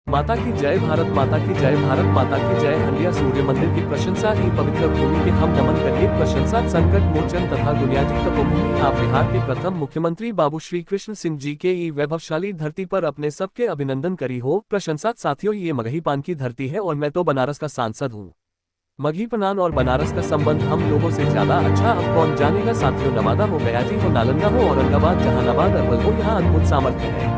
माता की जय, भारत माता की जय, भारत माता की जय। हंडिया सूर्य मंदिर की प्रशंसा की पवित्र भूमि के हम नमन करिए प्रशंसा। संकट मोचन तथा दुनियाजी तपोभूमि आप बिहार के प्रथम मुख्यमंत्री बाबू श्री कृष्ण सिंह जी के ई वैभवशाली धरती पर अपने सबके अभिनंदन करी हो प्रशंसा। साथियों, ये मगही पान की धरती है और मैं तो बनारस का सांसद हूँ। मगही पान और बनारस का संबंध हम लोगों से ज्यादा अच्छा अब कौन जानेगा। साथियों, नवादा हो, गया जी हो, नालंदा हो, औरंगाबाद, जहानाबाद, अरवल हो, यहाँ अद्भुत सामर्थ्य है।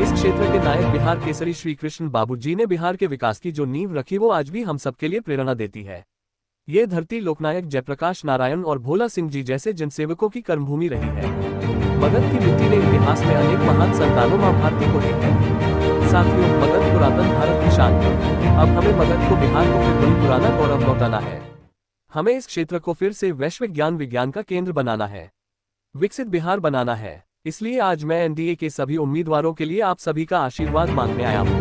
इस क्षेत्र के नायक बिहार केसरी श्री कृष्ण बाबू जी ने बिहार के विकास की जो नींव रखी वो आज भी हम सबके लिए प्रेरणा देती है। ये धरती लोकनायक जयप्रकाश नारायण और भोला सिंह जी जैसे जनसेवकों की कर्मभूमि रही है। मगध की मिट्टी ने इतिहास में अनेक महान संतानों मां भारती को दी है। साथियों, मगध पुरातन भारत की शान है। अब हमें मगध को, बिहार को फिर वही पुराना गौरव लौटाना है। हमें इस क्षेत्र को फिर से वैश्विक ज्ञान विज्ञान का केंद्र बनाना है, विकसित बिहार बनाना है। इसलिए आज मैं एनडीए के सभी उम्मीदवारों के लिए आप सभी का आशीर्वाद मांगने आया हूँ।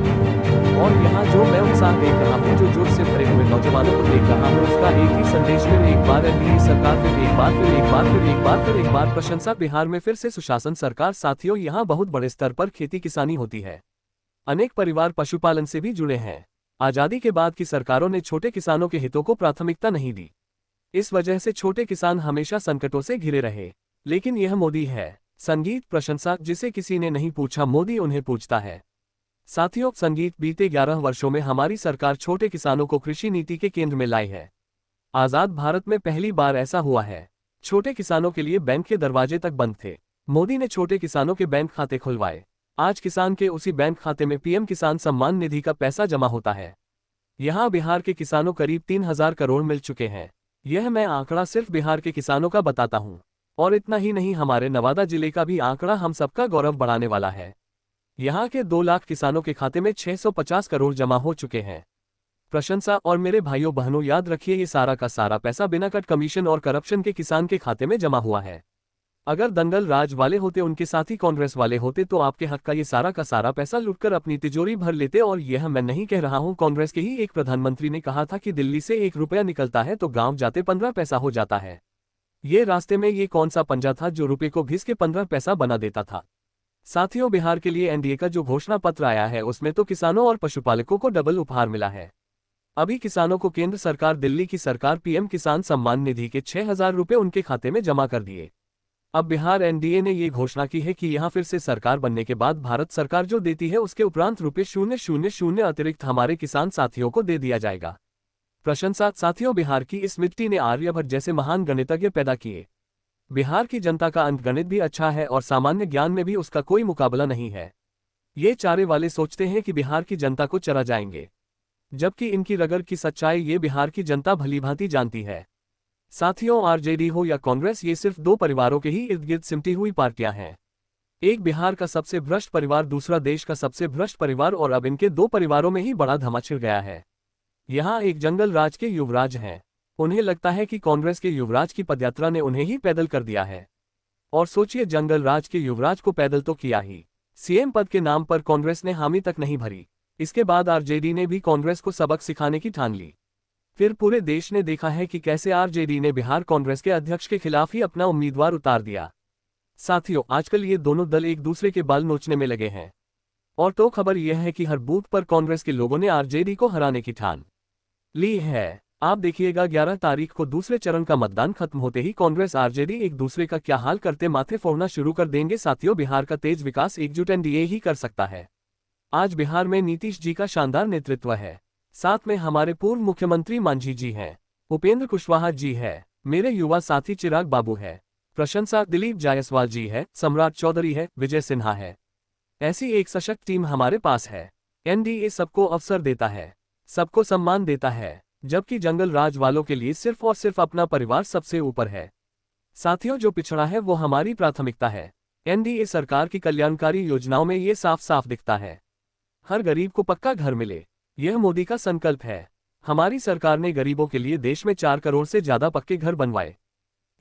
और यहाँ जो मैं उत्साह देख रहा हूँ, जो जोश से भरे हुए नौजवानों को देख रहा हूँ, उसका एक ही संदेश, फिर एक बार एनडीए सरकार, फिर एक बार, फिर एक बार, फिर एक बार, फिर एक बार प्रशंसा। बिहार में फिर से सुशासन सरकार। साथियों, यहाँ बहुत बड़े स्तर पर खेती किसानी होती है। अनेक परिवार पशुपालन से भी जुड़े हैं। आजादी के बाद की सरकारों ने छोटे किसानों के हितों को प्राथमिकता नहीं दी। इस वजह से छोटे किसान हमेशा संकटों से घिरे रहे। लेकिन यह मोदी है। संगीत प्रशंसा, जिसे किसी ने नहीं पूछा मोदी उन्हें पूछता है। साथियों, संगीत बीते 11 वर्षों में हमारी सरकार छोटे किसानों को कृषि नीति के केंद्र में लाई है। आजाद भारत में पहली बार ऐसा हुआ है। छोटे किसानों के लिए बैंक के दरवाजे तक बंद थे। मोदी ने छोटे किसानों के बैंक खाते खुलवाए। आज किसान के उसी बैंक खाते में पीएम किसान सम्मान निधि का पैसा जमा होता है। यहाँ बिहार के किसानों करीब 3000 करोड़ मिल चुके हैं। यह मैं आंकड़ा सिर्फ बिहार के किसानों का बताता हूँ। और इतना ही नहीं, हमारे नवादा जिले का भी आंकड़ा हम सबका गौरव बढ़ाने वाला है। यहाँ के 2 लाख किसानों के खाते में 650 करोड़ जमा हो चुके हैं। प्रशंसा। और मेरे भाइयों बहनों, याद रखिए, ये सारा का सारा पैसा बिना कट कमीशन और करप्शन के किसान के खाते में जमा हुआ है। अगर दंगल राज वाले होते, उनके साथी कांग्रेस वाले होते, तो आपके हक का ये सारा का सारा पैसा लुटकर अपनी तिजोरी भर लेते। और यह मैं नहीं कह रहा हूँ, कांग्रेस के ही एक प्रधानमंत्री ने कहा था कि दिल्ली से 1 रुपया निकलता है तो गाँव जाते 15 पैसा हो जाता है। ये रास्ते में ये कौन सा पंजा था जो रुपए को घिस के 15 पैसा बना देता था। साथियों, बिहार के लिए एनडीए का जो घोषणा पत्र आया है उसमें तो किसानों और पशुपालकों को डबल उपहार मिला है। अभी किसानों को केंद्र सरकार, दिल्ली की सरकार पीएम किसान सम्मान निधि के 6000 रुपए उनके खाते में जमा कर दिए। अब बिहार एनडीए ने ये घोषणा की है कि यहाँ फिर से सरकार बनने के बाद भारत सरकार जो देती है उसके उपरांत ₹000 अतिरिक्त हमारे किसान साथियों को दे दिया जाएगा। प्रशंसा। साथियों, बिहार की इस मिट्टी ने आर्यभट्ट जैसे महान गणितज्ञ पैदा किए। बिहार की जनता का अंकगणित भी अच्छा है और सामान्य ज्ञान में भी उसका कोई मुकाबला नहीं है। ये चारे वाले सोचते हैं कि बिहार की जनता को चरा जाएंगे, जबकि इनकी रगड़ की सच्चाई ये बिहार की जनता भलीभांति जानती है। साथियों, आरजेडी हो या कांग्रेस, ये सिर्फ 2 परिवारों के ही इर्द गिर्द सिमटी हुई पार्टियां हैं। एक बिहार का सबसे भ्रष्ट परिवार, दूसरा देश का सबसे भ्रष्ट परिवार, और अब इनके 2 परिवारों में ही बड़ा धमा छिड़ गया है। यहाँ एक जंगल राज के युवराज हैं। उन्हें लगता है कि कांग्रेस के युवराज की पदयात्रा ने उन्हें ही पैदल कर दिया है। और सोचिए, जंगल राज के युवराज को पैदल तो किया ही, सीएम पद के नाम पर कांग्रेस ने हामी तक नहीं भरी। इसके बाद आरजेडी ने भी कांग्रेस को सबक सिखाने की ठान ली। फिर पूरे देश ने देखा है कि कैसे आरजेडी ने बिहार कांग्रेस के अध्यक्ष के खिलाफ ही अपना उम्मीदवार उतार दिया। साथियों, आजकल ये दोनों दल एक दूसरे के बाल नोचने में लगे हैं। और तो खबर यह है कि हर बूथ पर कांग्रेस के लोगों ने आरजेडी को हराने की ठान ली है। आप देखिएगा, 11 तारीख को दूसरे चरण का मतदान खत्म होते ही कांग्रेस आरजेडी एक दूसरे का क्या हाल करते माथे फोड़ना शुरू कर देंगे। साथियों, बिहार का तेज विकास एकजुट एनडीए ही कर सकता है। आज बिहार में नीतीश जी का शानदार नेतृत्व है। साथ में हमारे पूर्व मुख्यमंत्री मांझी जी हैं, उपेंद्र कुशवाहा जी है, मेरे युवा साथी चिराग बाबू है। प्रशंसा। दिलीप जायसवाल जी है, सम्राट चौधरी है, विजय सिन्हा है। ऐसी एक सशक्त टीम हमारे पास है। एनडीए सबको अवसर देता है, सबको सम्मान देता है, जबकि जंगल राज वालों के लिए सिर्फ और सिर्फ अपना परिवार सबसे ऊपर है। साथियों, जो पिछड़ा है वो हमारी प्राथमिकता है। एनडीए सरकार की कल्याणकारी योजनाओं में ये साफ साफ दिखता है। हर गरीब को पक्का घर मिले, यह मोदी का संकल्प है। हमारी सरकार ने गरीबों के लिए देश में 4 करोड़ से ज्यादा पक्के घर बनवाए।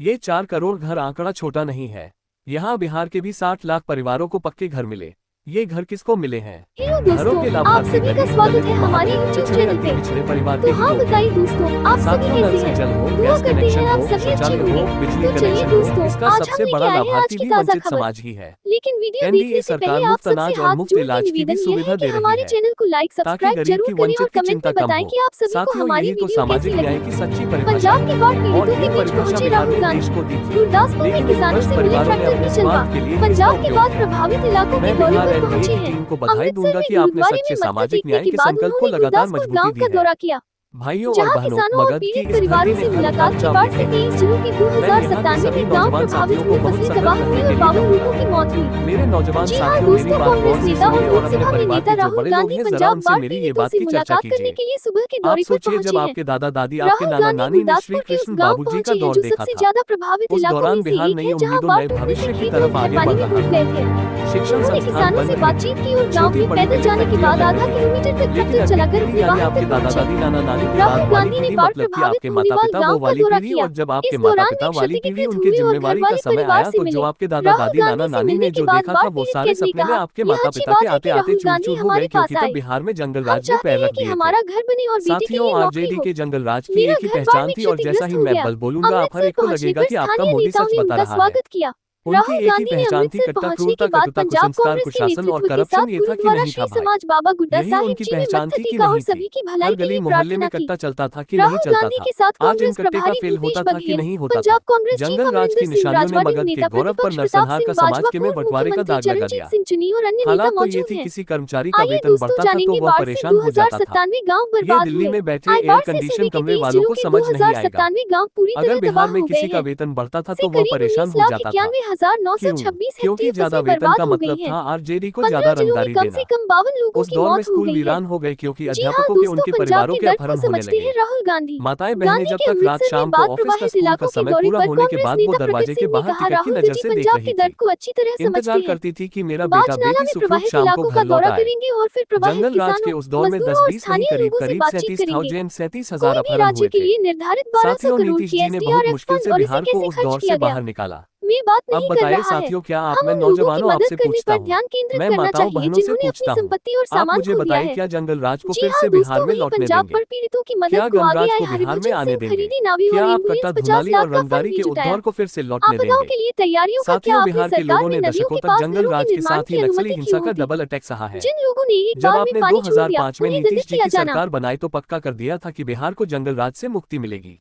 ये 4 करोड़ घर आंकड़ा छोटा नहीं है। यहाँ बिहार के भी 60 लाख परिवारों को पक्के घर मिले। ये घर किसको मिले हैं? हेलो घरों के दोस्तों, आप लाभार्थी सभी का गरीब, स्वागत दलित, है हमारे महान, YouTube पिछड़े, चैनल अति पे। पिछड़े परिवार तो के हाँ लोग। बताइए दोस्तों, आप सभी साथियों, नल कैसे से जल हैं? हो, दुआ गैस करते कनेक्शन हैं आप हो, सभी अच्छे शौचालय हो, होंगे। बिजली तो चलिए कनेक्शन हो, दोस्तों, इसका आज हम सबसे लेके बड़ा आए हैं आज लाभार्थी की भी ताज़ा वंचित खबर। समाज ही है। लेकिन वीडियो देखने एनडीए से सरकार पहले आप मुफ्त सबसे अनाज और हाथ मुफ्त जोड़ के इलाज की भी निवेदन ये सुविधा है दे कि रही हमारे है, चैनल को लाइक ताकि सब्सक्राइब गरीब जरूर की करें और वंचित की कमेंट चिंता में कम बताएं हो। कि आप सभी को साथियों, हमारी यही तो वीडियो सामाजिक कैसी न्याय लगी। की सच्ची पंजाब परिभाषा के है। बाढ़ और पीड़ितों ये के बीच परिभाषा पहुंचे बिहार राहुल ने गांधी। देश को दी थी, गुरदासपुर में लेकिन किसानों उत्कृष्ट से मिले परिवारों ने ट्रैक्टर अपने भी चलवा। स्वार्थ के लिए ही इसका पंजाब के उपयोग बाद किया। प्रभावित इलाकों के मैं दौरे बिहार पर एनडीए पहुंचे की हैं। टीम को बधाई अमृतसर दूंगा में कि आपने गुरुद्वारे में सच्चे मत्था सामाजिक टेकने न्याय के के बाद संकल्प को उन्होंने लगातार गुरदासपुर मजबूती गांव दी का है। दौरा किया, भाइयों और जहां बहनों, किसानों और मगध की पीड़ित इस परिवारों धरती से ने हर मुलाकात उतार की। चढ़ाव बाढ़ से देखे हैं। 23 जिलों के मैं यहाँ के 2097 सभी में गांव नौजवान प्रभावित साथियों हुए, को बहुत फसलें सतर्क तबाह रहने हुई के और लिए 52 लोगों कहूंगा। की मौत हुई। मेरे नौजवान जी हाँ साथियों, मेरी दोस्तों, बात कांग्रेस गौर से नेता और सुनिए और अपने लोकसभा में परिवार नेता के जो राहुल बड़े लोग गांधी हैं, जरा पंजाब उनसे बाढ़ मेरी ये पीड़ितों बात से की चर्चा मुलाकात करने कीजिए। के लिए सुबह के आप दौरे पर सोचिए, जब पहुंचे हैं। आपके दादा दादी, आपके राहुल नाना गांधी नानी ने श्री गुरदासपुर के उस कृष्ण गांव बाबूजी का पहुंचे हैं दौर जो देखा सबसे था। ज्यादा प्रभावित उस इलाकों में दौरान से बिहार एक नई है, जहां उम्मीदों, बाढ़ नए टूटने से भविष्य की खेत तरफ और घर आगे पानी बढ़ में रहा डूब था। गए थे। शिक्षण उन्होंने संस्थान किसानों बंद से थे, बातचीत की और गांव छोटी में बड़ी पैदल मिलें जाने के फैक्ट्रियां बाद बंद आधा रही। किलोमीटर तक लेकिन ट्रैक्टर अगली चलाकर पीढ़ी अपने यानी वाहन आपके तक दादा पहुंचे। दादी, नाना नानी के बाद राहुल वाली गांधी ने पीढ़ी, बाढ़ मतलब कि प्रभावित आपके माता होनेवाल पिता, गांव वो का वाली दौरा पीढ़ी, किया। और जब आपके इस माता दौरान वे पिता वाली पीढ़ी, क्षतिग्रस्त उनकी हुए और घर जिम्मेवारी का वाले समय परिवार आया, से तो जो मिले। आपके दादा राहुल दादी, नाना गांधी से नानी मिलने ने के जो बाद देखा था, बाढ़ वो पीड़ित सारे कैद ने सपने में कहा, आपके यह माता अच्छी पिता के बात है आते कि आते राहुल चूर गांधी चूर हो गए, हमारे क्योंकि पास तब आए। बिहार में जंगल हम राज ने चाहते पैर हैं रख कि दिए थे। हमारा घर बने और बेटे के साथियों, लिए नौकरी आरजेडी हो। के जंगल राज की मेरा एक ही घर बाढ़ पहचान में थी, और जैसा क्षतिग्रस्त ही हो मैं गया। बल बोलूंगा, आप हर अमृतसर एक को पहुंचने लगेगा पर कि आपका स्थानीय मोदी नेताओं सच ने बता उनका रहा है। स्वागत किया। उनकी राहुल एक ही गांधी ने पहचान थी, अमृतसर कट्टर पहुंचने क्रूरता, के बाद कटुता, पंजाब कुसंस्कार, कांग्रेस के कुशासन और नेतृत्व के साथ करप्शन, ये था कि गुरुद्वारा नहीं था श्री भाई। समाज बाबा गुड्डा यही साहिब उनकी जी में पहचान मत्था थी कि टेका और नहीं थी। सभी की हर भलाई के गली लिए मोहल्ले में प्रार्थना की। कट्टा चलता था कि नहीं राहुल चलता गांधी था। के साथ आज इन कांग्रेस कट्टे का प्रभारी फेल भूपेश होता था कि बघेल, नहीं होता था। पंजाब कांग्रेस चीफ जंगल राज अमरिंदर की सिंह निशानियों ने राजवाड़े, मगध के नेता गौरव पर प्रतिपक्ष प्रताप नरसंहार का सिंह समाज बाजवा, के में पूर्व बंटवारे का मुख्यमंत्री दाग लगा चरणजीत दिया। सिंह चुनी और अन्य नेता हालात तो ये मौजूद थी, हैं। किसी कर्मचारी का आइए वेतन दोस्तों बढ़ता था तो जानेंगे वह बाढ़ से परेशान हो जाता था। 2097 गांव ये बर्बाद दिल्ली हुए। में बैठे आई एयर बाढ़ से कंडीशन सूबे के कमरे 30 वालों जिलों को के समझ नहीं आएगा। 2097 गांव पूरी अगर तरह बिहार तबाह में हो किसी गए का हैं। वेतन बढ़ता था से तो वह करीब परेशान 19 हो लाख जाता था। 91,926 क्योंकि हेक्टेयर ज्यादा फसलें वेतन बर्बाद का हो गई मतलब हैं। था आरजेडी को 15 ज्यादा जिलों में रंगदारी कम से देना। कम 52 लोगों उस की दौर में मौत हो स्कूल गई है। वीरान हो गए, क्योंकि जी हाँ अध्यापकों के दोस्तों, उनके पंजाब परिवारों के के दर्द को अपहरण होने समझते लगे। हैं राहुल गांधी। माताएं बहनें गांधी जब के तक रात अमृतसर में शाम को बाढ़ ऑफिस का प्रभावित स्कूल का इलाकों के समय दौरे पूरा पर होने के कांग्रेस बाद वो नेता प्रकट दरवाजे के सिंह ने बाहर कहा, टिकट की राहुल नजर जी से देख पंजाब रही के दर्द थी। को अच्छी तरह समझते इंतजार हैं। करती थी कि मेरा बेटा बाजनाला बेटी में सुखरूप प्रभावित शाम को इलाकों घर का लौट दौरा आए। करेंगे और फिर प्रभावित जंगल राज के किसानों, उस दौर में मजदूरों और 10-20 नहीं, स्थानीय करीब लोगों से करीब बातचीत करेंगे। 37,000 कोई भी अपहरण राज्य हुए के थे। लिए निर्धारित 1200 साथियों, करोड़ नीतीश के जी ने बहुत एसडीआरएफ मुश्किल फंड से और इसे बिहार को कैसे उस खर्च दौर किया से गया, बाहर निकाला। में बात अब नहीं कर बताइए रहा है। साथियों, क्या आप, हम मैं उन लोगों की नौजवानों मदद आपसे करने पूछता पर हूँ, ध्यान केंद्रित मैं करना माताओं चाहिए बहनों से जिन्होंने अपनी पूछता हूँ, संपत्ति और आप सामान मुझे खो दिया बताइए, है। क्या जंगल राज को जी फिर हाँ से बिहार दोस्तों, में वही लौटने पंजाब देंगे? पर पीड़ितों की मदद क्या को आगे गणराज आए को बिहार में हरभजन आने सिंह देंगे? खरीदी नावी क्या और आप एम्बुलेंस कट्टा 50 धुनाली लाख और का फंड रंगदारी भी के जुटाया। उद्दौर को फिर से लौटने आपदाओं देंगे? के लिए तैयारियों का क्या साथियों, आपने बिहार के सरकार लोगों में ने नदियों दशकों के तक पास जंगल घरों के राज के निर्माण साथ ही की नक्सली अनुमति हिंसा क्यों का होती? डबल अटैक सहा है। जिन लोगों ने एक जब बार में आपने पानी छोड़ दिया 2005 में उन्हें नीतीश दंडित जी किया की जाना। सरकार बनाई तो पक्का कर दिया था कि बिहार को जंगल राज से मुक्ति मिलेगी।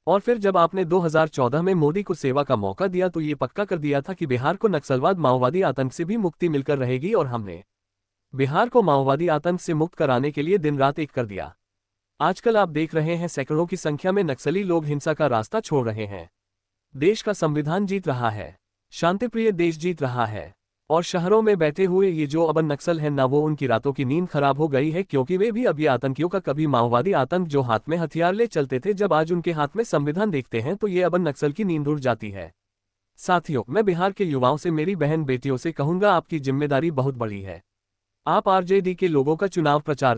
और फिर जब आपने 2014 में मोदी को सेवा का मौका दिया तो ये पक्का कर दिया था कि बिहार को नक्सलवाद, माओवादी आतंक से भी मुक्ति मिलकर रहेगी, और हमने बिहार को माओवादी आतंक से मुक्त कराने के लिए दिन रात एक कर दिया। आजकल आप देख रहे हैं, सैकड़ों की संख्या में नक्सली लोग हिंसा का रास्ता छोड़ रहे हैं। देश का संविधान जीत रहा है, शांतिप्रिय देश जीत रहा है, और शहरों में बैठे हुए ये जो अब नक्सल हैं ना, वो उनकी रातों की नींद खराब हो गई है, क्योंकि वे भी अब ये आतंकियों का, कभी माओवादी आतंक जो हाथ में हथियार ले चलते थे, जब आज उनके हाथ में संविधान देखते हैं तो ये अब नक्सल की नींद उड़ जाती है। साथियों, मैं बिहार के युवाओं से, मेरी बहन बेटियों से कहूंगा, आपकी जिम्मेदारी बहुत बड़ी है। आप आरजेडी के लोगों का चुनाव प्रचार